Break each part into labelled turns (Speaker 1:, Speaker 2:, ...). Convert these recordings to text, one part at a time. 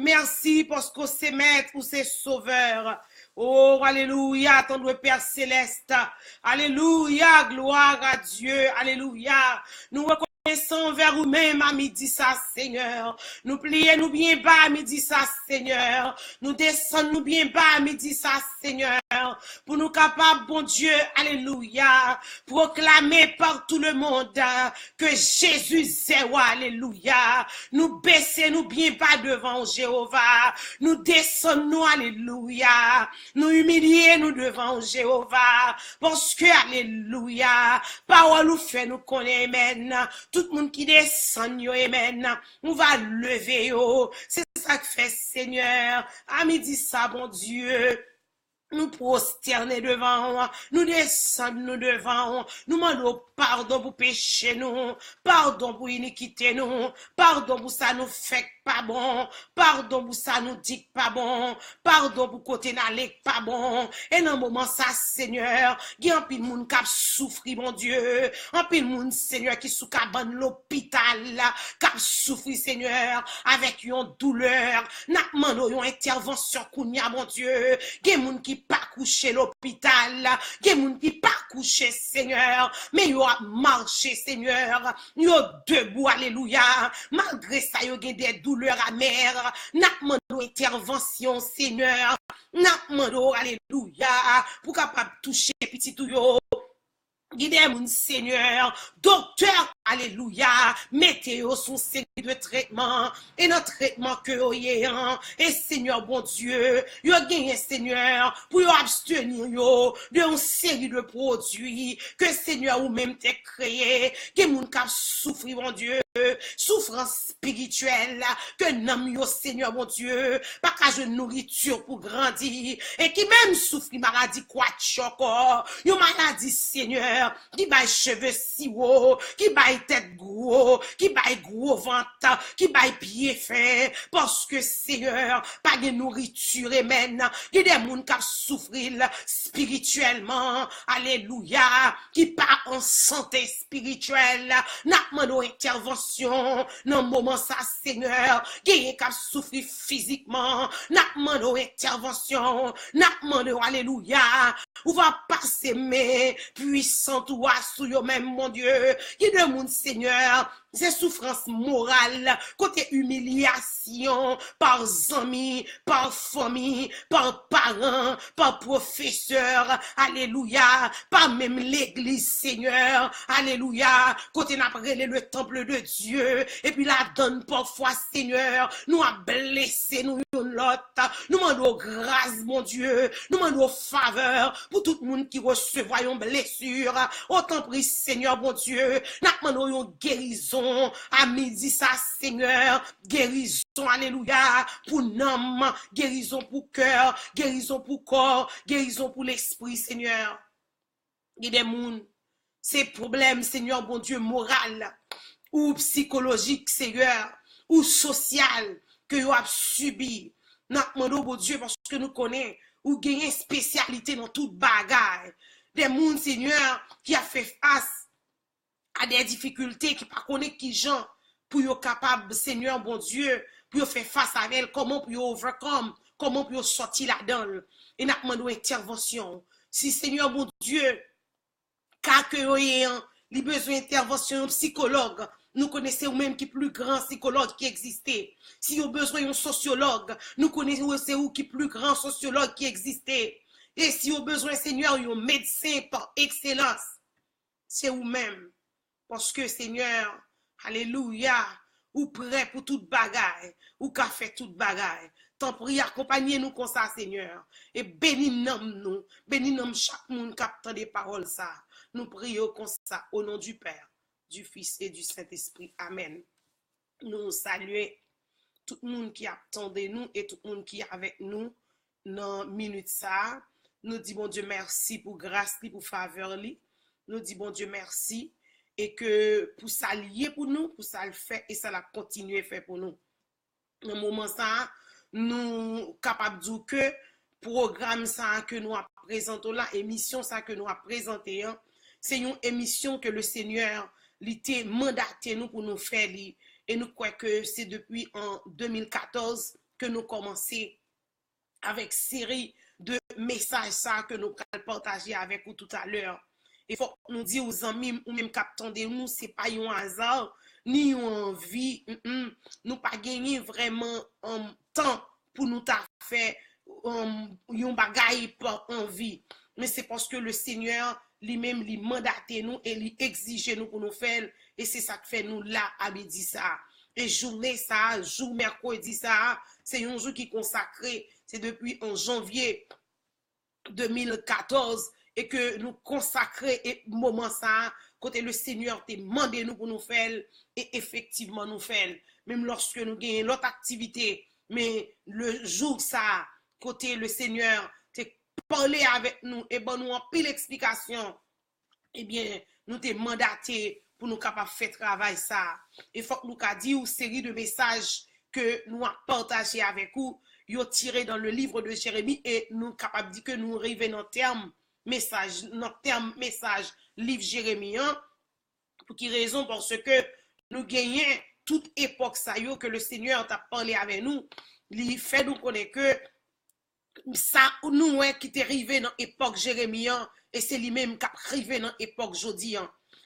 Speaker 1: Merci parce que c'est maître ou c'est sauveur. Oh, alléluia, ton Père céleste. Alléluia, gloire à Dieu. Alléluia. Nous reconnaissons vers nous-mêmes à midi ça, Seigneur. Nous plions nous bien bas à midi ça, Seigneur. Nous descendons nous bien bas à midi ça, Seigneur. Pour nous capables, bon Dieu, alléluia, proclamer par tout le monde que Jésus est roi, alléluia. Nous baissons nous bien bas devant Jéhovah. Nous descendons, nous, alléluia. Nous humilions nous devant Jéhovah. Parce que, alléluia, parole nous fait nous connaître, amen. Tout le monde qui descend, yo, amen. On va lever, yo. C'est ça que fait Seigneur. À midi ça, bon Dieu. Nous prosterner devant, nous descendons devant, nous demandons pardon pour péché nous, pardon pour iniquité nous, pardon pour ça nous fait pas bon, pardon pour ça nous dit pas bon, pardon pour côté n'aller pas bon. Et dans le moment ça, Seigneur, il y a un peu de monde qui a souffri, mon Dieu, un peu de monde, Seigneur, qui sous cabane l'hôpital, qui a souffri, Seigneur, avec une douleur, n'a demandé une intervention, kounya, mon Dieu, il y a des gens qui pas couché l'hôpital, il y a des gens qui pas couché, Seigneur, mais ils ont marché, Seigneur, ils ont debout, alléluia, malgré ça, ils ont des douleurs amères, n'a demandé intervention, Seigneur, n'a demandé, alléluia, pour capable toucher petit tout yo. Guidez mon Seigneur, docteur, alléluia, mettez son série de traitement, et notre traitement que vous ayez, et Seigneur, bon Dieu, vous gagné, Seigneur, pour vous abstenir de une série de produits que Seigneur ou même t'es créé, que mon cap souffre, mon Dieu, souffrance spirituelle, que n'aime yo, Seigneur, mon Dieu, pas qu'à de nourriture pour grandir, et qui même souffre maladie quoi choco, une maladie, Seigneur, qui baille cheveux si haut, qui baille tête gros, qui baille gros ventre, qui baille pied fin, parce que Seigneur, pas de nourriture, amen, il y a des gens qui souffrent spirituellement, alléluia, qui pas en santé spirituelle, n'a demandé intervention, dans le moment ça, Seigneur, qui souffre physiquement, n'a demandé intervention, n'a demandé, alléluia, on va passer mes puissants toi sous yo même, mon Dieu, qui de mon Seigneur, c'est souffrance morale, côté humiliation, par amis, par famille, par parents, par professeurs, alléluia, par même l'église, Seigneur, alléluia, côté n'a brûlé le temple de Dieu, et puis la donne parfois, Seigneur, nous a blessé, nous l'autre, nous demandons grâce, mon Dieu, nous demandons faveur pour tout le monde qui recevra une blessure, autant prie, Seigneur, bon Dieu, nous demandons une guérison, à midi ça, Seigneur, guérison, alléluia, pour l'âme, guérison pour cœur, guérison pour corps, guérison pour l'esprit, Seigneur. Il y a des gens, ces problèmes, Seigneur, bon Dieu, moral, ou psychologique, Seigneur, ou social, que vous avez subi. Nous demandons, bon Dieu, parce que nous connaissons, ou gagnez spécialité dans toute bagaille. Des gens, Seigneur, qui a fait face à des difficultés qui pas connaît qui gens pour être capable, Seigneur, bon Dieu, pour faire face à elle, comment pour overcome, comment pour sortir là-dedans. Et nous demandons intervention. Si, Seigneur, bon Dieu, car que vous avez besoin d'intervention psychologue, nous connaissons même qui plus grand psychologue qui existait. Si vous avez besoin d'un sociologue, nous connaissons qui plus grand sociologue qui existait. Et si vous avez besoin, Seigneur, d'un médecin par excellence, c'est vous-même. Parce que, Seigneur, alléluia, ou prêt pour toute bagaille, ou qu'a fait toute bagaille. Tant prie, accompagnez-nous comme ça, Seigneur. Et bénis-nous, bénis-nous chaque monde qui a des paroles ça. Nous prions comme ça, au nom du Père, du Fils et du Saint-Esprit. Amen. Nous saluons tout le monde qui attendait nous et tout le monde qui est avec nous dans minute ça. Nous disons, bon Dieu, merci pour grâce, pour faveur. Nous disons, bon Dieu, merci. Et que pour ça lier pour nous, pour ça le fait et ça la continuer faire pour nous. Dans le moment ça, nous capables de dire que programme ça que nous a présenté là, émission ça que nous a présenté, c'est une émission que le Seigneur l'était mandaté nous pour nous faire. Et nous croyons que c'est depuis en 2014 que nous commençons avec série de messages ça que nous allons partager avec vous tout à l'heure. Il faut nous dire aux amis ou même captons de nous, c'est pas un hasard ni une envie. Nous pas gagner vraiment un temps pour nous faire un bagage par envie. Mais c'est parce que le Seigneur lui-même lui mandate nous et lui exige nous pour nous faire. Et c'est ça que fait nous là à midi ça. Et journée ça, jour mercredi ça, c'est un jour qui est consacré. C'est depuis en janvier 2014 et que nous consacrons et moment ça, côté le Seigneur te demandé nous pour nous faire et effectivement nous faire. Même lorsque nous gagnons l'autre activité, mais le jour ça, côté le Seigneur te parlé avec nous et bon nous en pile explication, eh bien nous te mandaté pour nous capables faire travail ça. Et faut que nous a dit une série de messages que nous avons partagé avec vous, yo tiré dans le livre de Jérémie et nous capables de dire que nous arrivons dans terme message, livre Jérémie 1, pour qui raison? Parce que nous gagnons toute époque ça yo que le Seigneur t'a parlé avec nous, il fait nous connaître que ça nous qui t'est arrivé dans l'époque Jérémie 1 et c'est lui-même qui a arrivé dans l'époque jodi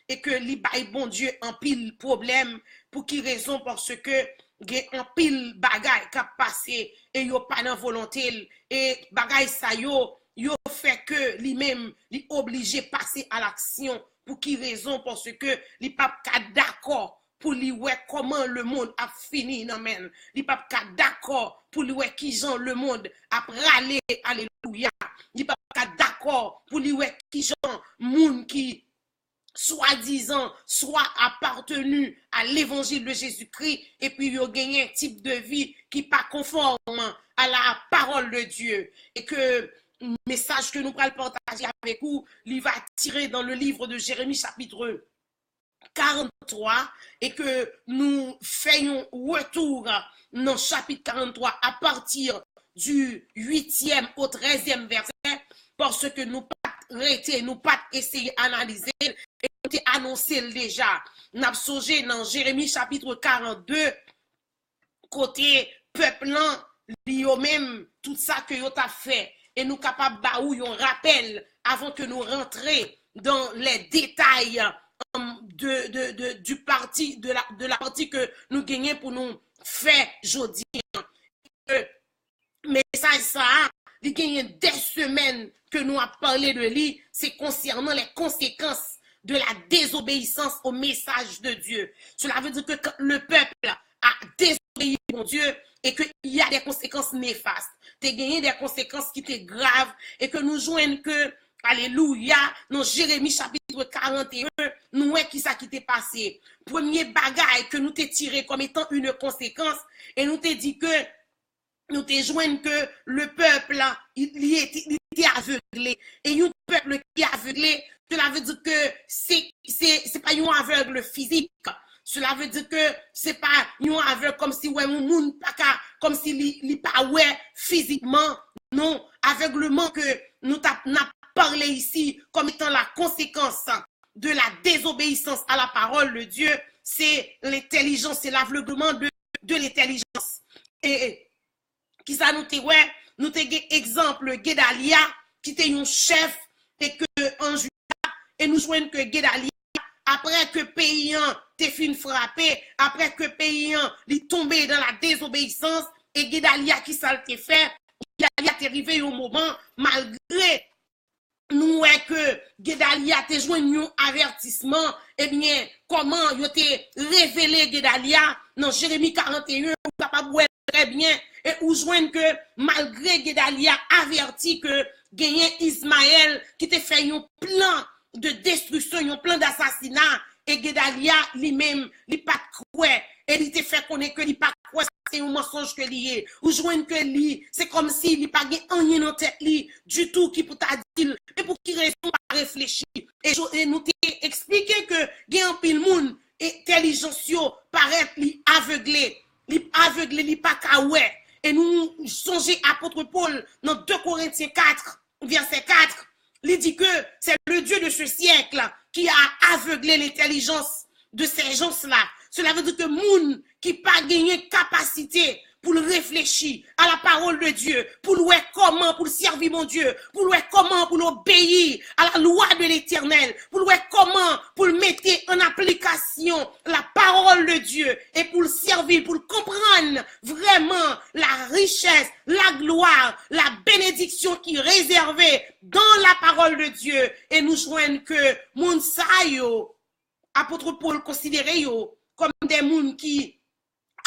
Speaker 1: et que li bail bon Dieu en pile problème pour qui raison? Parce que gen en pile bagay qui a passé et yo pas dans volonté et bagay ça yo fait que lui-même li obligé passer à l'action pour qui raison? Parce que li pas d'accord pour lui ouais comment le monde a fini non men li pas d'accord pour lui ouais qui genre le monde a râlé alléluia li pas d'accord pour lui ouais qui genre monde qui soi-disant soit appartenu à l'évangile de Jésus-Christ et puis il a gagné un type de vie qui pas conforme à la parole de Dieu et que le message que nous allons partager avec vous, il va tirer dans le livre de Jérémie chapitre 43 et que nous faisons retour dans chapitre 43 à partir du 8e au 13e verset parce que nous pas essayer d'analyser et nous annoncé déjà. Nous avons songé dans Jérémie chapitre 42 côté peuple lui même tout ça que yo t'a fait et nous capable baou un rappel avant que nous rentrions dans les détails de la partie que nous gagnons pour nous faire aujourd'hui. Message ça, il y a des semaines que nous avons parlé de lui, c'est concernant les conséquences de la désobéissance au message de Dieu. Cela veut dire que quand le peuple a désobéi à Dieu et qu'il y a des conséquences néfastes, tu as gagné des conséquences qui étaient graves et que nous joignons que, alléluia, dans Jérémie chapitre 41, nous voyons qui ça qui t'est passé. Premier bagage que nous t'ai tiré comme étant une conséquence et nous t'ai dit que nous te joignons que le peuple il était aveuglé et un peuple qui est aveuglé, cela veut dire que c'est pas un aveugle physique, cela veut dire que c'est pas un aveugle comme si ouais mon monde pas comme si il pas ouais physiquement, non, aveuglement que nous n'a parlé ici comme étant la conséquence de la désobéissance à la parole de Dieu, c'est l'intelligence, c'est l'aveuglement de l'intelligence. Et qui ça nous ouais, nous te exemple Guédalia qui était un chef et que en Juda et nous joignons que Guédalia après que paysan te fin frappé, après que paysan il tombé dans la désobéissance et Guédalia qui ça te fait, Guédalia est arrivé au moment malgré nous ouais que Guédalia te joint un avertissement et bien comment il te révélé Guédalia dans Jérémie 41 ou capable très bien et où joignent que malgré Guédalia averti que gagné Ismaël qui te fait un plan de destruction, un plan d'assassinat et Guédalia lui-même il pas croire et il te fait connaître que il pas croire c'est un mensonge que lié ou joignent que lui c'est comme si il pas rien dans tête lui du tout qui pour ta dire et pour qui raison pas réfléchir et nous t'ai expliqué que gagne un pile monde intelligentio paraît li aveuglé li pas kawè. Et nous songeons apôtre Paul dans 2 Corinthiens 4, verset 4, il dit que c'est le Dieu de ce siècle qui a aveuglé l'intelligence de ces gens-là. Cela veut dire que moun qui pas gagné capacité pour réfléchir à la parole de Dieu, pour louer comment, pour servir mon Dieu, pour louer comment, pour obéir à la loi de l'Éternel, pour louer comment, pour mettre en application la parole de Dieu et pour le servir, pour comprendre vraiment la richesse, la gloire, la bénédiction qui est réservée dans la parole de Dieu et nous joignent que moun sa yo, apôtre Paul considérait yo comme des moun qui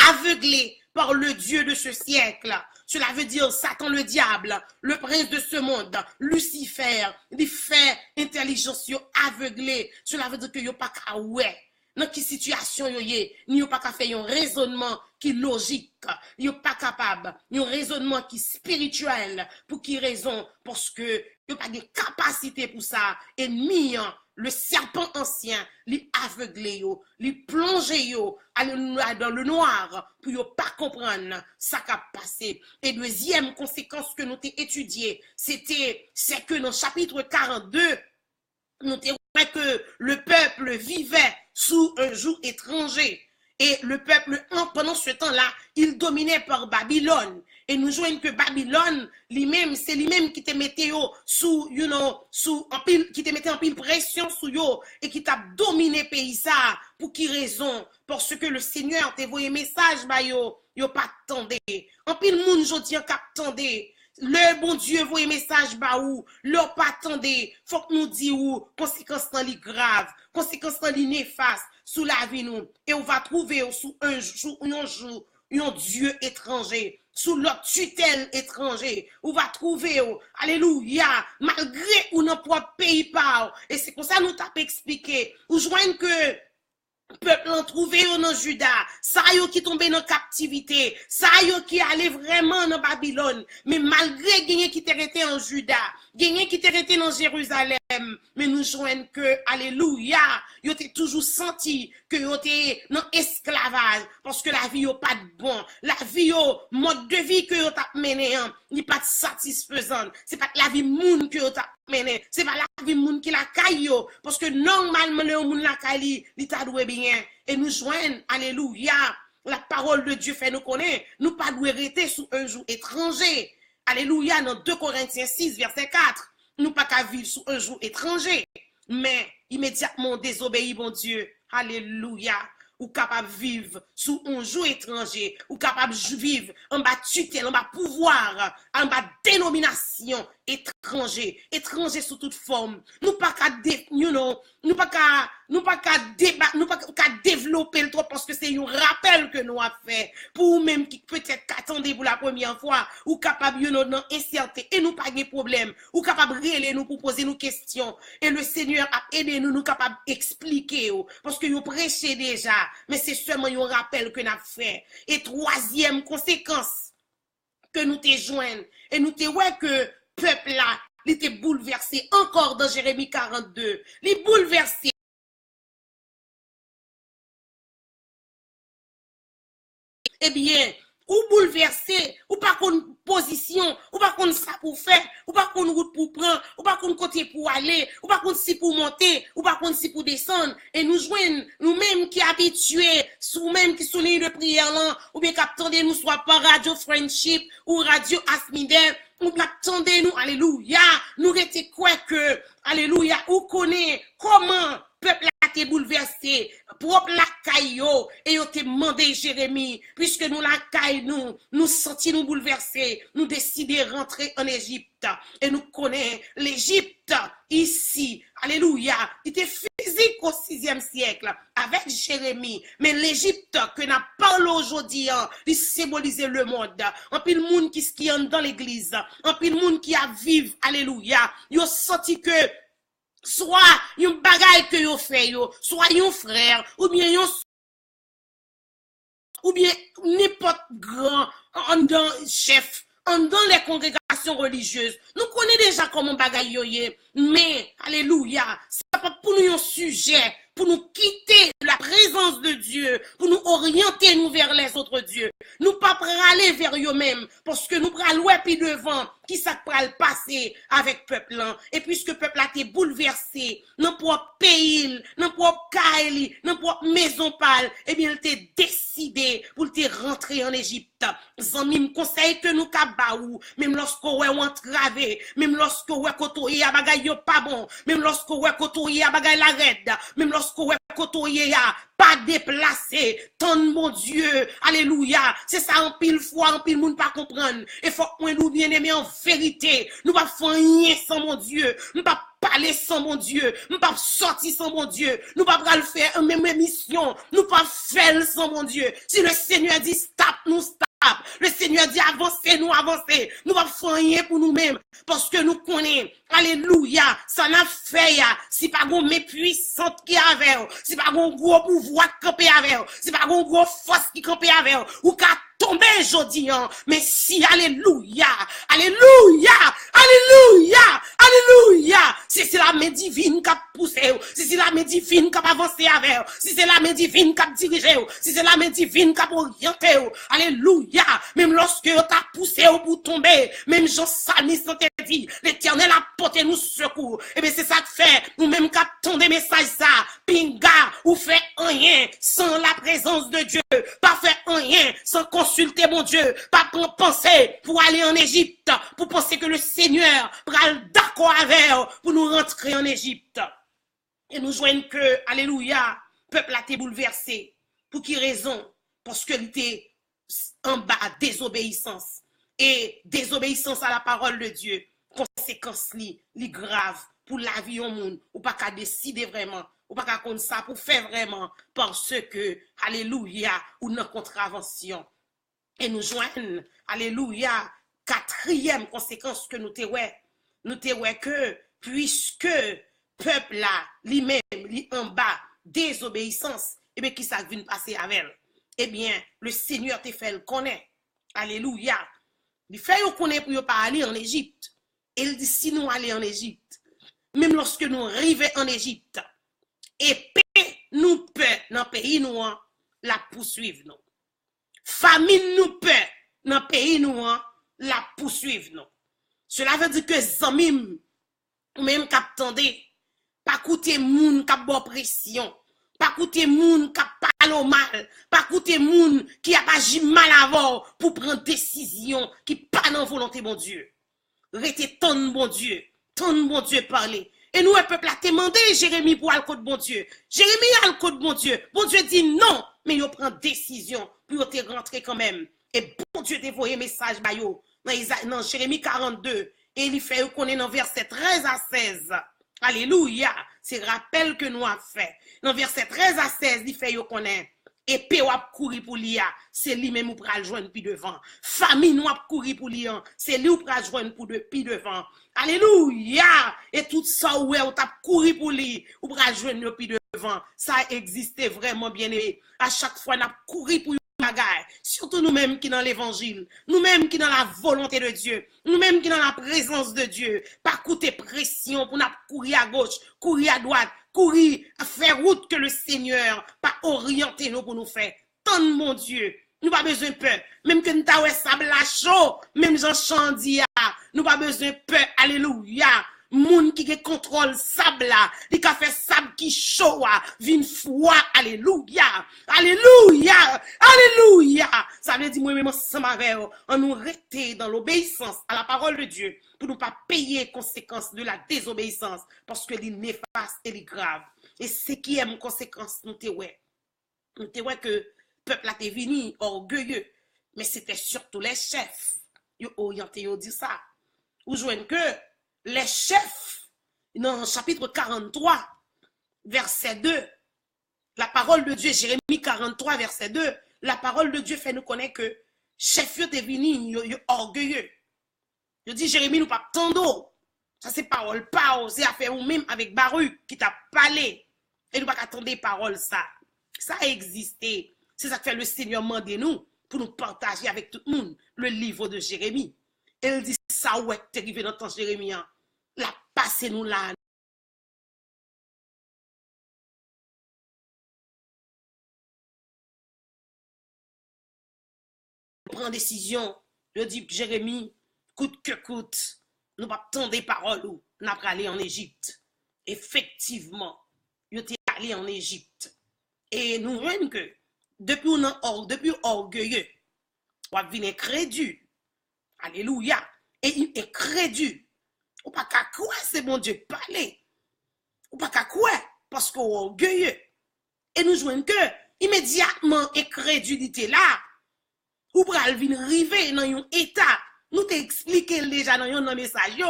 Speaker 1: aveuglés par le Dieu de ce siècle. Cela veut dire Satan le diable, le prince de ce monde, Lucifer, les fait intelligence yo aveuglé. Cela veut dire que yo pas ka ouais. Dans quelle situation yo yé, ni yo pas ka faire un raisonnement qui logique, yo pas capable, un raisonnement qui spirituel, pour qui raison? Parce que yo pas de capacité pour ça, ennemi, le serpent ancien, li aveuglé yo, li plongé yo dans le noir, pour yo pas comprendre ça qui a passé. Et deuxième conséquence que nous t'ai étudié, c'est que dans chapitre 42, nous t'ai que le peuple vivait sous un joug étranger. Et le peuple, pendant ce temps-là, il dominait par Babylone. Et nous jouons que Babylone, lui-même, c'est lui-même qui te mettait sous, qui te mettait en pile pression sous yo, et qui t'a dominé pays ça. Pour qui raison? Parce que le Seigneur t'a envoyé message, bah yo pas attendé. En pile moun jodi en cap attendé. Le bon Dieu voyez message ba ou, leur pas attendez, faut que nous dit ou conséquences dans les graves, conséquences dans les néfastes sous la vie nous et on va trouver sous un Dieu étranger, sous leur tutelle étranger, on va trouver alléluia, malgré ou notre propre pays pas et c'est comme ça nous t'a expliqué, ou joigne que peuple en trouvé dans Juda, ça yo qui tombé dans captivité, ça yo qui allait vraiment dans Babylone, mais malgré gagné qui était resté en Juda, gagné qui était resté dans Jérusalem, mais nous joignent que alléluia, yo t'es toujours senti que yo t'es dans esclavage parce que la vie yo pas de bon, la vie yo mode de vie que yo t'a mené n'est pas satisfaisant, c'est pas la vie moun que yo t'a mené, c'est pas la vie moun qui la caille parce que normalement le moun la caille, li t'a doué bien et nous joignent alléluia, la parole de Dieu fait nous connaître, nous pas doué rester sous un joug étranger. Alléluia dans 2 Corinthiens 6 verset 4. Nous pas qu'à vivre sous un joug étranger, mais immédiatement désobéir bon Dieu. Alléluia. Ou capable de vivre sous un joug étranger, ou capable de vivre en bas tutelle, en bas pouvoir, en bas dénomination étranger sous toute forme. Nous pas qu'à nous pas qu'à développer le trop parce que c'est un rappel que nous avons fait pour même qui peut-être qu'attendez pour la première fois ou capable dans incertitude et nous pas de problème ou capable de nous pour poser nos questions et le Seigneur a aidé nous capable d'expliquer parce que nous prêchez déjà mais c'est seulement un rappel que nous avons fait. Et troisième conséquence que nous te joignent et nous te ouais que peuple là il était bouleversé encore dans Jérémie 42, il est bouleversé. Eh bien, ou bouleversé, ou pas qu'on position, ou pas qu'on ça pour faire, ou pas qu'on route pour prendre, ou pas qu'on côté pour aller, ou pas qu'on si pour monter, ou pas qu'on si pour descendre, et nous joignent, nous-mêmes qui habitués, nous-mêmes qui sont les de prière là, ou bien qu'attendez nous soit par Radio Friendship, ou Radio Asmiden, ou attendez nous, alléluia, nous restez quoi que, alléluia, ou connaît comment peuple a été bouleversé, propre la caillot, et yo te demandé Jérémie, puisque nous la caille nous sentis nous bouleversés, nous décidons de rentrer en Égypte, et nous connaissons l'Égypte ici, alléluia, il était physique au 6e siècle, avec Jérémie, mais l'Égypte que n'a parlé aujourd'hui, il symbolisait le monde, en pile monde qui est dans l'église, en pile monde qui a vivre, alléluia, il a senti que soit un bagay que yo fait yo, soit un frère, ou bien n'importe grand, en dans chef, en dans les congrégations religieuses. Nous connaissons déjà comment bagay yo yé, mais, alléluia, c'est pas pour nous un sujet, pour nous quitter la présence de Dieu, pour nous orienter nous vers les autres dieux. Nous pas aller vers eux-mêmes, parce que nous prenons puis devant, qui ça pral passer avec peuple là. Et puisque peuple a été bouleversé, non propre pays, non propre caille, non propre maison pâle, eh bien il t'est décidé pour te rentrer en Égypte. Zami me conseille que nous kabaou, même lorsque ouais on entravé, même lorsque ouais kotoye a bagay yo pas bon, même lorsque ouais kotoye a bagay la raide, même lorsque ouais kotoye a pas déplacé, ton mon Dieu, alléluia, c'est ça en pile fois, en pile monde pas comprendre, et faut que nous bien aimer en vérité, nous pas faire rien sans mon Dieu, nous pas parler sans mon Dieu, nous pas sortir sans mon Dieu, nous pas le faire une même mission, nous pas faire sans mon Dieu. Si le Seigneur dit stop, nous stop. Le Seigneur dit avancez, nous avancer. Nous ne faisons rien pour nous-mêmes parce que nous connaissons. Alléluia. Ça n'a fait, si pas une main puissante qui est avec, si pas un gros pouvoir qui campe avec, si pas une gros force qui campe avec, ou qu'à tomber aujourd'hui, mais si, alléluia, alléluia, alléluia, alléluia, si c'est la main divine qui a poussé, si c'est la main divine qui a avancé avec, si c'est la main divine qui a dirigé, si c'est la main divine qui a orienté, alléluia, même lorsque t'as poussé au bout de tomber, même Jean Salmiste te dit, l'Éternel a porté nous secours, et bien c'est ça que fait, nous même qu'attendons des messages ça, pinga, ou fait rien sans la présence de Dieu, pas fait rien sans consulter mon Dieu, pas pour penser pour aller en Égypte, pour penser que le Seigneur sera d'accord avec pour nous rentrer en Égypte. Et nous joignent que, alléluia, peuple a été bouleversé. Pour qui raison? Parce qu'il était en bas, désobéissance. Et désobéissance à la parole de Dieu, conséquence li grave pour la vie au monde, ou pas qu'à décider vraiment, ou pas qu'à compter ça pour faire vraiment, parce que, alléluia, ou non contravention. Et nous joignons, alléluia, quatrième conséquence que nous te que, puisque peuple là, lui-même, lui en bas, désobéissance, et bien qui ça vient passer avec elle? Eh bien, le Seigneur te fait le connaître. Alléluia. Il fait le connaître pour ne pas aller en Égypte. Et il dit, si nous allons en Égypte, même lorsque nous arrivons en Égypte, et nous peut, dans le pays nous, la poursuivre nous. Famine nous peut, dans le pays nous, la poursuivre nous. Cela veut dire que zamim, ou même qu'attendez, pas coûter moun qui a pression, pas coûter moun qui parle mal, pas coûter moun qui a agi mal avant pour prendre décision qui pas dans volonté bon Dieu. Restez ton bon Dieu parler. Et nous, le peuple a demandé Jérémie pour aller côté bon Dieu. Jérémie a le côté bon Dieu. Bon Dieu dit non, mais il prend décision pour te rentrer quand même. Et bon Dieu t'a envoyé message dans Jérémie 42. Et il fait qu'on est dans verset 13 à 16. Alléluia. C'est rappel que nous avons fait. Dans verset 13 à 16, il fait qu'on est. Épée ou ap courir pour l'IA, c'est lui-même ou pral joindre puis devant. Famine ou ap courir pour l'IA, c'est lui ou pral joindre puis devant. Alléluia! Et tout ça ou tap courir pour lui, ou pral joindre puis devant. Ça existait vraiment bien aimé. À chaque fois, n'a courir pour bagaille. Surtout nous-mêmes qui dans l'évangile, nous-mêmes qui dans la volonté de Dieu, nous-mêmes qui dans la présence de Dieu. Pas coûter pression pour nous courir à gauche, courir à droite, courir à faire route que le Seigneur pas orienter nous pour nous faire. Tant mon Dieu, nous pas besoin de peur. Même que nous t'avons sable la chaud, même Jean Chandia, nous pas besoin de peur. Alléluia. Moun qui contrôle sable là, il a fait sable qui chaud, vin froid, alléluia, alléluia, alléluia. Ça veut dire moi-même ensemble avec on nous rester dans l'obéissance à la parole de Dieu pour ne pas payer les conséquences de la désobéissance parce que les néfaste et les grave. Et ce qui est une conséquence, nous te que le peuple a été venu orgueilleux, mais c'était surtout les chefs. Ils ont orienté, ils ont dit ça. Ou joignent que les chefs, dans le chapitre 43, verset 2, la parole de Dieu, Jérémie 43, verset 2, la parole de Dieu fait nous connaître que chef est venu, orgueilleux. Je dis, Jérémie, nous pas tendre. Ça, c'est parole, c'est affaire ou même avec Baruch qui t'a parlé. Et nous pas attendre paroles, ça. Ça a existé. C'est ça que fait le Seigneur mandé nous pour nous partager avec tout le monde le livre de Jérémie. Elle dit, ça ouais, t'es arrivé dans ton Jérémie. La passez nous là. Prends décision. Je dis Jérémie, coûte que coûte, nous pas tant des paroles où nous avons allé en Égypte. Effectivement, nous sommes allé en Égypte. Et nous voyons que depuis orgueilleux, on vient crédule. Alléluia. Et il est crédule. Ou pas qu'à quoi c'est bon Dieu parler. Ou pas qu'à quoi parce qu'on est orgueilleux. Et nous jouons que immédiatement incrédulité là, ou pral vin rive dans un état, nous t'ai expliqué déjà dans un message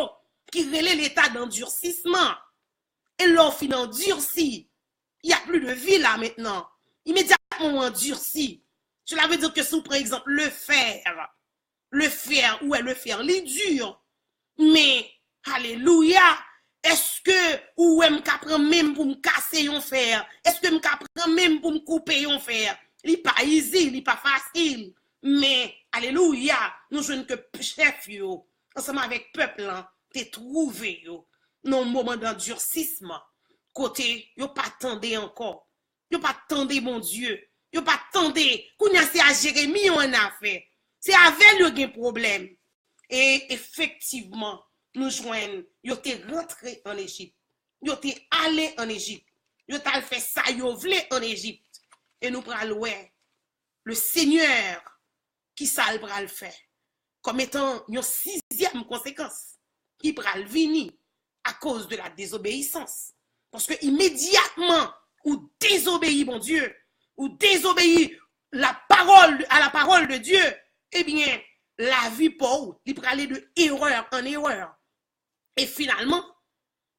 Speaker 1: qui relève l'état d'endurcissement. Et l'offre endurci, il n'y a plus de vie là maintenant. Immédiatement endurci. Cela veut dire que si, par exemple, le fer, où est le fer, il est dur. Mais, alléluia, est-ce que, ou est-ce que je même pour me casser un fer? Est-ce que je prends même pour me couper un fer? Il n'est pas easy, il n'est pas facile. Mais, alléluia, nous jouons que chef, ensemble avec peuple, t'es trouvé, dans un moment d'endurcissement. Côté, yo pas attendé encore. Yo pas attendé, mon Dieu. Yo pas attendé. Kounya c'est à Jérémie on a fait. C'est avec lui un problème. Et effectivement, nous joignons, yo t'es rentré en Égypte. Yo t'es allé en Égypte. Yo t'as fait ça, yo vle en Égypte. Et nous pral ouais, le Seigneur qui ça le pral faire. Comme étant une sixième conséquence qui pral vini à cause de la désobéissance. Parce que immédiatement, ou désobéit, mon Dieu, ou désobéit à la parole de Dieu, eh bien, la vie pour il peut aller de erreur en erreur. Et finalement,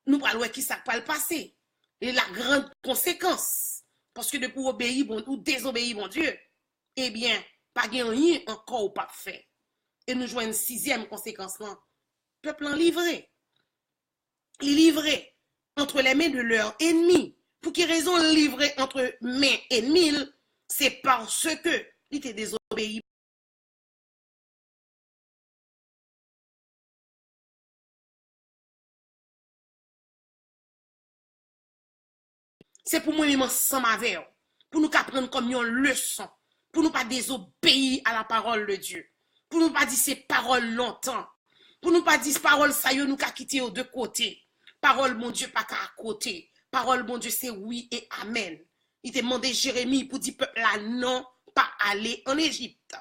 Speaker 1: nous parlons qui ça peut le passer. Et la grande conséquence, parce que de pour obéir bon, ou désobéir, mon Dieu, eh bien, pas rien encore ou pas fait. Et nous jouons une sixième conséquence, là. Peuple en livré. Il livré entre les mains de leurs ennemis. Pour quelle raison livré entre mains ennemies? C'est parce que il était désobéi. C'est pour moi-même ensemble avec vous, pour nous apprendre comme une leçon, pour nous pas désobéir à la parole de Dieu, pour nous pas dire ces paroles longtemps, pour nous pas dire paroles ça y nous qu'a quitté aux deux côtés. Parole mon Dieu pas qu'à côté. Parole mon Dieu c'est oui et amen. Il te demandé Jérémie pour dire peuple là non pas aller en Égypte.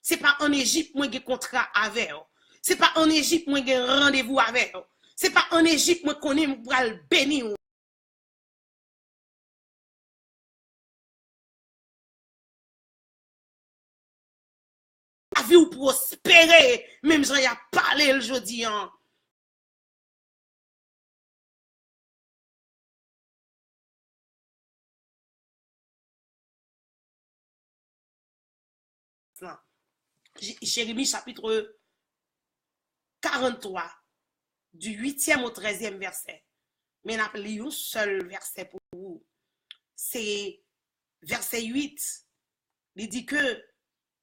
Speaker 1: C'est pas en Égypte moi j'ai contrat avec vous. C'est pas en Égypte moi j'ai rendez-vous avec vous. C'est pas en Égypte moi connais pour le bénir. La vie ou prospérer, même j'en ai parlé le jeudi hein. Jérémie chapitre 43, du 8e au 13e verset. Mais on a pris un seul verset pour vous. C'est verset 8. Il dit que,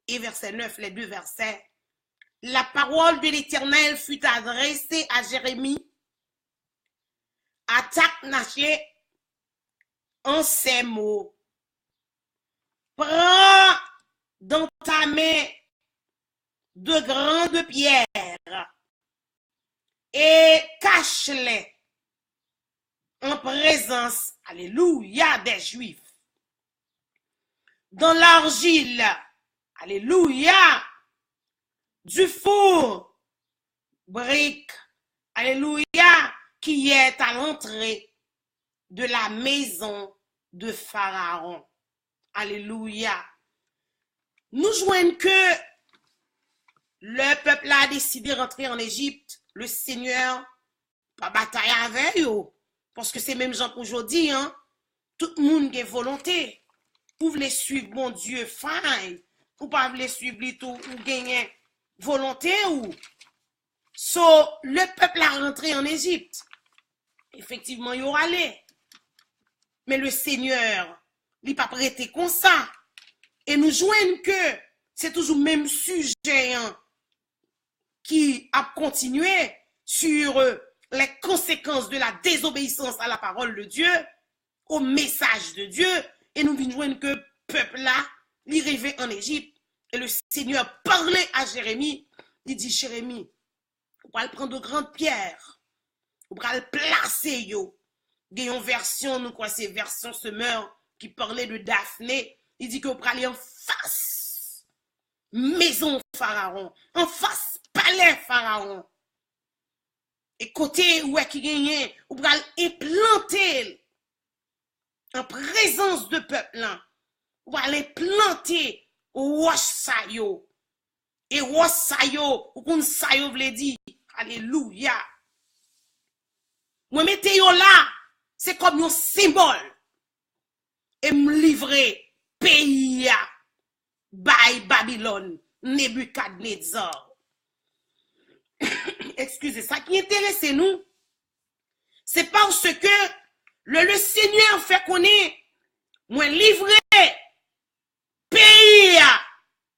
Speaker 1: et verset 9, les deux versets, la parole de l'Éternel fut adressée à Jérémie, à Taknaché, en ces mots. Prends dans ta main de grandes pierres et cache-les en présence, alléluia, des Juifs. Dans l'argile, alléluia, du four, brique, alléluia, qui est à l'entrée de la maison de Pharaon. Alléluia. Nous joignons que le peuple a décidé de rentrer en Égypte. Le Seigneur pas bataille avec eux. Parce que c'est même gens aujourd'hui, hein. Tout le monde a volonté. Vous voulez suivre mon Dieu, fine. Ou pas voulez suivre tout, ou gagner volonté ou. So, le peuple a rentré en Égypte. Effectivement, il y aura allé. Mais le Seigneur, il n'est pas prêté comme ça. Et nous joignons que c'est toujours le même sujet hein, qui a continué sur les conséquences de la désobéissance à la parole de Dieu, au message de Dieu. Et nous venons que le peuple là, il arrivait en Égypte. Et le Seigneur parlait à Jérémie. Il dit, Jérémie, On va prendre de grandes pierres. On va le placer, yo. Il y a une version, nous quoi, c'est version semeur qui parlait de Daphné. Il dit qu'on va aller en face maison Pharaon, en face palais Pharaon. Et côté où est qui gagne, on va implanter en présence de peuple là. On va aller planter roche sayo. Et roche sayo, ou qu'on sayo vle di, alléluia. Moi mettez yo là, c'est comme un symbole. Et me livrer pays by Babylone, Nebuchadnezzar. Excusez, ça qui intéresse nous, c'est parce que le Seigneur fait connaître, moi livrer pays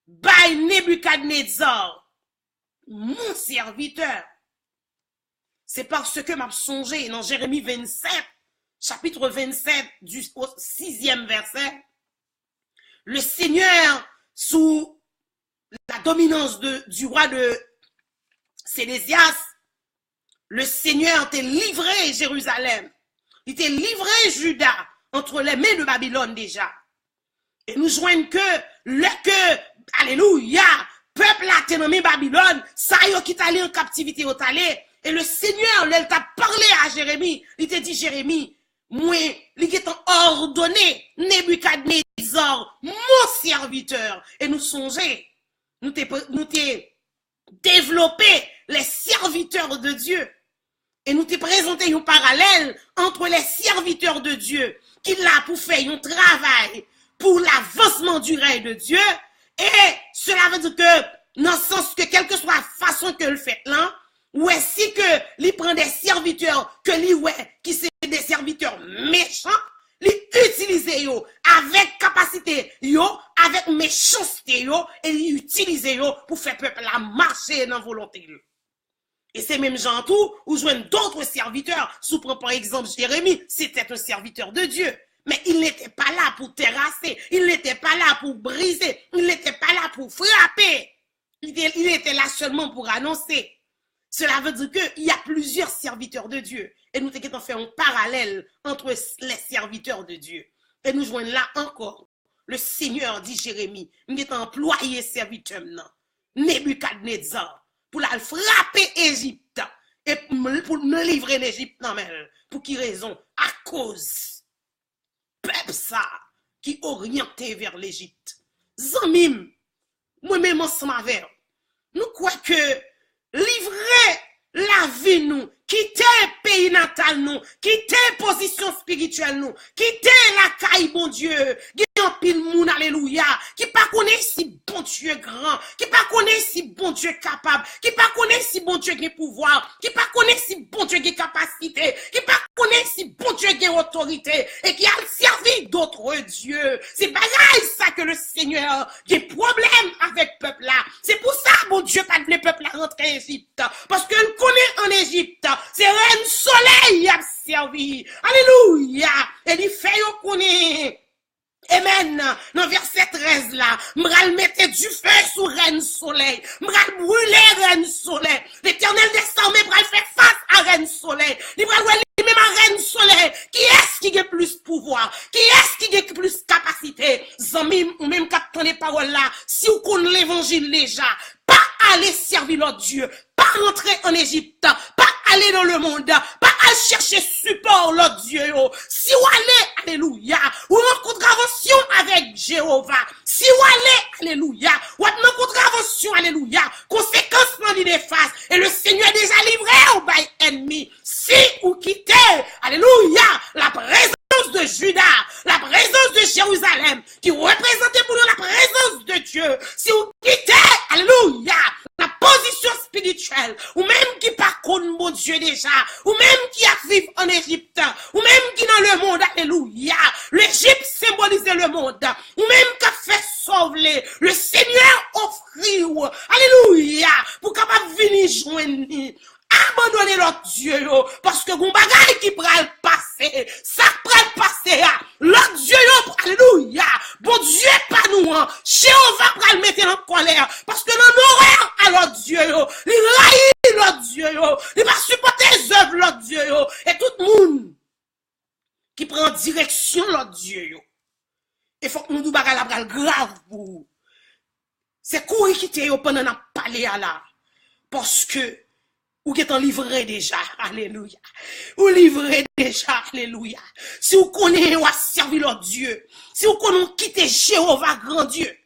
Speaker 1: by Nebuchadnezzar, mon serviteur. C'est parce que m'a songé dans Jérémie 27, chapitre 27 du 6e verset, le Seigneur, sous la dominance du roi de Sédécias, le Seigneur t'a livré Jérusalem. Il t'a livré Juda entre les mains de Babylone déjà. Et nous joignons alléluia, peuple a ténommé Babylone, ça y est qui est allé en captivité au talé. Et le Seigneur, il t'a parlé à Jérémie. Il t'a dit, Jérémie, moi, il est ordonné, Nebuchadnezzar, mon serviteur. Et nous songeons, nous t'ai développé les serviteurs de Dieu. Et nous t'ai présenté un parallèle entre les serviteurs de Dieu qui l'a pour faire un travail pour l'avancement du règne de Dieu. Et cela veut dire que, dans le sens que quelle que soit la façon que le fait là, ou est-ce que lui prend des serviteurs que lui qui c'est des serviteurs méchants, lui utiliser yo avec capacité yo, avec méchanceté yo, et lui utiliser yo pour faire peuple la marcher dans volonté yo. Et c'est même gens tout, ou joignent d'autres serviteurs, sous par exemple Jérémie, c'était un serviteur de Dieu. Mais il n'était pas là pour terrasser, il n'était pas là pour briser, il n'était pas là pour frapper. Il était là seulement pour annoncer. Cela veut dire qu'il y a plusieurs serviteurs de Dieu. Et nous avons fait un parallèle entre les serviteurs de Dieu. Et nous joignons là encore. Le Seigneur dit Jérémie, nous avons employé serviteur Nebuchadnezzar pour la frapper Égypte et pour me livrer l'Égypte. Non, mais pour qui raison? À cause peuple ça qui orienté vers l'Égypte. Zamim, moi-même ensemble avec nous croyons que livrer la vie nous, quitter pays natal nous, quitter position spirituelle nous, quitter la caille bon Dieu, qui en pile moun alléluia, qui pas connaît si bon Dieu grand, qui pas connaît si bon Dieu capable, qui pas connaît si bon Dieu qui pouvoir, qui pas connaît si bon Dieu qui capacité, qui pas connaît si bon Dieu qui autorité et qui a servi d'autres dieux. C'est pareil ça que le Seigneur qui problème avec peuple là. C'est pour ça bon Dieu pas le peuple à rentrer en Égypte parce que le connaît en Égypte. C'est reine soleil a servi. Alléluia. Et il fait yo connaît. Amen. Dans verset 13 là, m'ral mettre du feu sur reine soleil. M'ral brûler reine soleil. L'Éternel descend mais m'ral faire face à reine soleil. Il m'ral même à reine soleil. Qui est-ce qui a plus pouvoir? Qui est-ce qui a plus capacité? Zami ou même captant les paroles là, si vous connaissez l'évangile déjà, pas aller servir l'autre Dieu, pas rentrer en Égypte, pas aller dans le monde, pas aller chercher support l'autre Dieu. Si vous allez, alléluia, ou en contravention avec Jéhovah, si vous allez, alléluia, ou en contravention, alléluia, conséquence dans l'idée face, et le Seigneur est déjà livré au bail ennemi. Si vous quittez, alléluia, la présence de Juda, la présence de Jérusalem, qui représentait pour nous la présence de Dieu, si vous quittez, alléluia, la position spirituelle, ou même qui pas contre mon Dieu déjà, ou même qui a vécu en Égypte, ou même qui dans le monde, alléluia, l'Égypte symbolisait le monde, ou même qui a fait sauver, le Seigneur offrit, alléluia, pour capable venir joindre, abandonner l'autre Dieu, parce que mon bagage qui pral passer, ça pral passer, l'autre Dieu, alléluia, bon Dieu pas nous, Jéhovah pral mettre en colère, parce que l'on horreur à l'autre Dieu, il raït l'autre Dieu, l'autre direction, l'autre Dieu. Yo. Et faut que nous nous bagarre la grave pour vous. C'est courir quitter yo pendant n'a parler à là. Parce que ou qui est livré déjà, alléluia. Ou livré déjà, alléluia. Si vous connaissez ou servir l'autre Dieu, si vous connaissez quitter Jéhovah grand Dieu,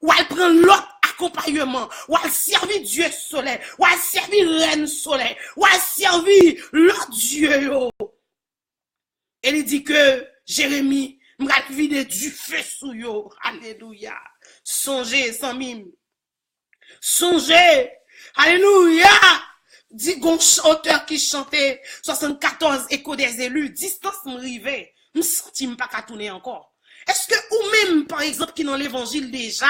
Speaker 1: ou elle prend l'autre accompagnement, ou elle servir Dieu soleil, ou elle servir reine soleil, ou elle servir l'autre Dieu. Yo. Elle dit que Jérémie m'a vidé du feu sous yo, alléluia. Songez sans mime. Songez, alléluia. Dit gon chanteur qui chantait 74 échos des élus, distance m'rivé, m'senti m'pas qu'à tourner encore. Est-ce que ou même par exemple qui dans l'évangile déjà,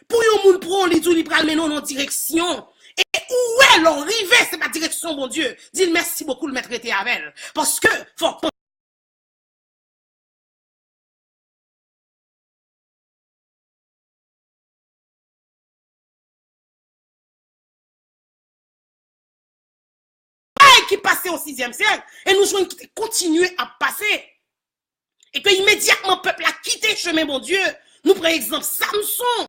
Speaker 1: pour yon moun prend li tout li pral menon en direction et où est l'on rivé, c'est ma direction mon Dieu. Dis merci beaucoup le maître était avec parce que faut qui passait au 6e siècle et nous jouons qui continuer à passer. Et que immédiatement le peuple a quitté le chemin, mon Dieu. Nous prenons exemple Samson.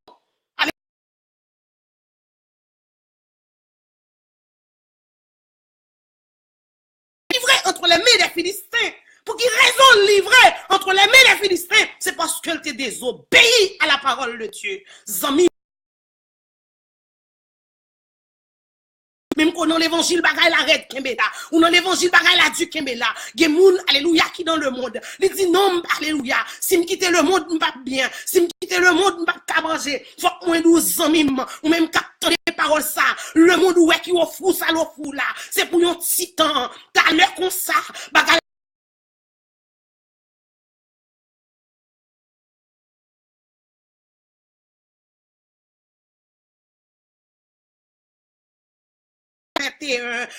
Speaker 1: Livré entre les mains des Philistins. Pour qui raison livré entre les mains des Philistins? C'est parce qu'elle était désobéie à la parole de Dieu. Zami. Même qu'on dans l'évangile bagay la red kembela, ou dans l'évangile bagay la du kembela, gen moun alléluia qui dans le monde. Il dit non alléluia, si me quitter le monde m'pas bien, si me quitter le monde m'pas ka manger. Faut que moi 12 ans mime ou même capter les paroles ça. Le monde où est qui offre ça l'offre là, c'est pour un petit temps. T'as l'air comme ça, bagay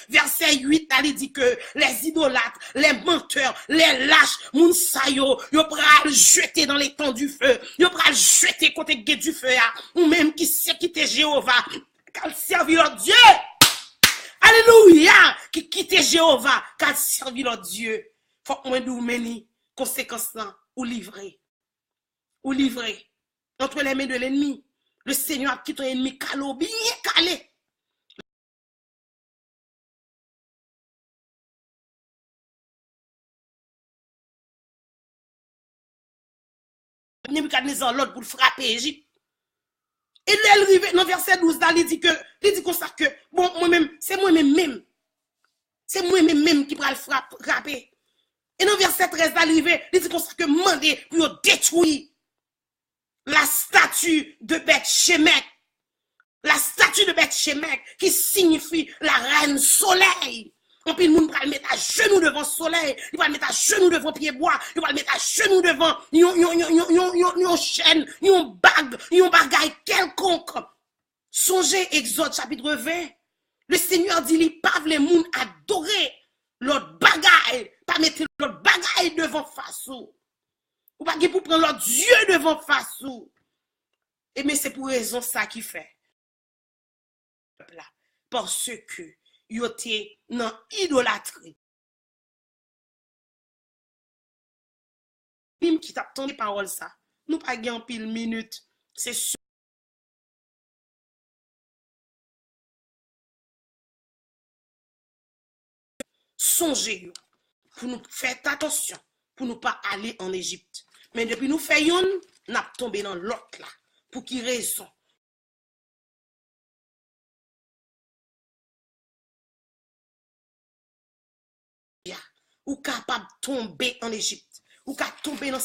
Speaker 1: verset 8, elle dit que les idolâtres, les menteurs, les lâches, moun sayo, yo pral jeter dans les temps du feu, yo pral jeter côté du feu, ou même qui sait quitter Jéhovah, qu'elle servi leur Dieu. Alléluia, qui quitte Jéhovah, qu'elle servi leur Dieu. Faut que moi nous meni, conséquence là, ou livrer, entre les mains de l'ennemi. Le Seigneur a quitté l'ennemi calo, bien calé. Nebuchadnezzar l'autre pour frapper Égypte. Et là, elle arrive dans verset 12, là, il dit comme ça que, bon, moi-même, c'est moi-même, c'est moi-même qui va le frapper. Et dans verset 13, là, il dit comme ça que mandé pour détruire la statue de Beth Shemek. La statue de Beth Shemek qui signifie la reine soleil. Et puis, le monde va le mettre à genoux devant le soleil, il va le mettre à genoux devant pied bois, il va le mettre à genoux devant yon chaîne, yon bague, yon bagaille quelconque. Songez Exode chapitre 20. Le Seigneur dit, il pas les moun adorer l'autre bagaille, pas mettre l'autre bagaille devant face ou. Ou pas pour prendre l'autre Dieu devant face ou. Et mais c'est pour raison ça qui fait. Parce que yote nan idolâtrie. Même qui t'a les paroles ça. Nous pas gagne pile minute. C'est sûr. Songez pour nous faire attention pour nous pas aller en Égypte. Mais depuis nous faisons, n'a tombé dans l'autre là. Pour qui raison? Ou capable de tomber en Égypte, ou capable de tomber dans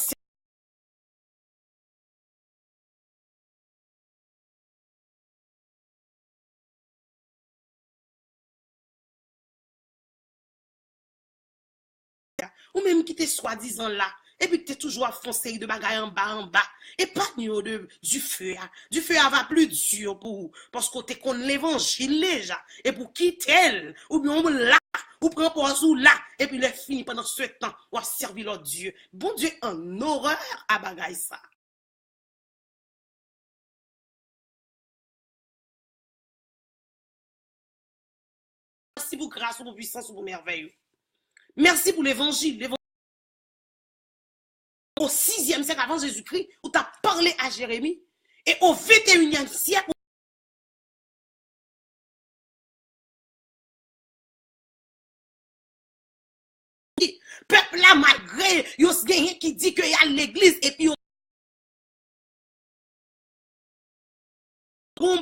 Speaker 1: ou même qui t'es soi-disant là, et puis que t'es toujours à foncer de bagaille en bas, et pas du feu, du feu va plus dur pour vous, parce que t'es qu'on l'évangile déjà, et pour quitter, ou bien on là, ou prend pause ou là, et puis le fini pendant ce temps, ou à servir leur Dieu. Bon Dieu, en horreur à bagaille ça. Merci pour grâce, pour puissance, pour merveille. Merci pour l'évangile. au 6e siècle avant Jésus-Christ, où tu as parlé à Jérémie, et au 21e siècle, peuple là, malgré, il y a quelqu'un qui dit qu'il y a l'église, et puis yon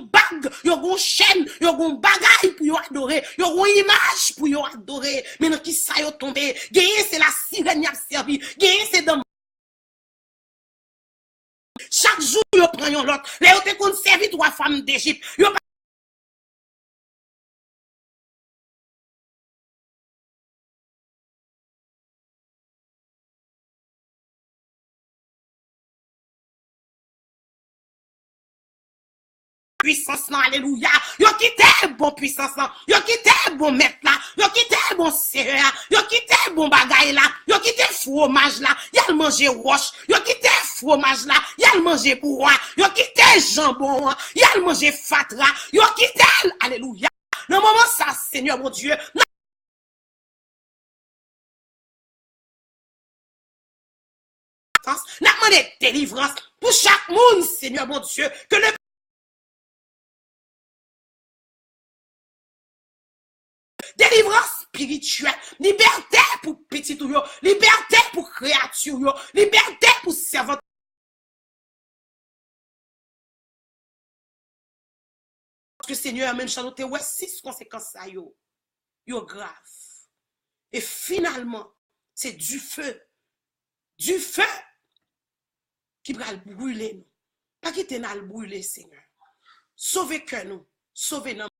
Speaker 1: bag, yon chaîne, yon bagay pour yon adorer, yon image pour yon adorer. Maintenant qui ça yon tombé, gagné c'est la sirène y a servi, gagné c'est dans chaque jour yon prend yon l'autre. Là yon te kon servi 3 femmes d'Égypte. Yon puissance là, alléluia. Yo quitté bon puissance là. Yo quitté bon maître là. Yo quitté bon sérieux là. Yo quitté bon bagay là. Yo quitté fromage là. Y'a mangé roche. Yo quitté fromage là. Y'a mangé bourrois. Yo quitté jambon. Y'a mangé fatra. Yo quitté, alléluia. Dans le moment ça, Seigneur mon Dieu, n'a demandé délivrance pour chaque monde, Seigneur mon Dieu, que le délivrance spirituelle, liberté pour petit ou yo, liberté pour créature yo, liberté pour servant. Parce que Seigneur, même chanote, ouais, 6 conséquences ça yo grave. Et finalement, c'est du feu qui va le brûler nous. Pas qui t'en a le brûler, Seigneur. Sauvez que nous, sauvez nous.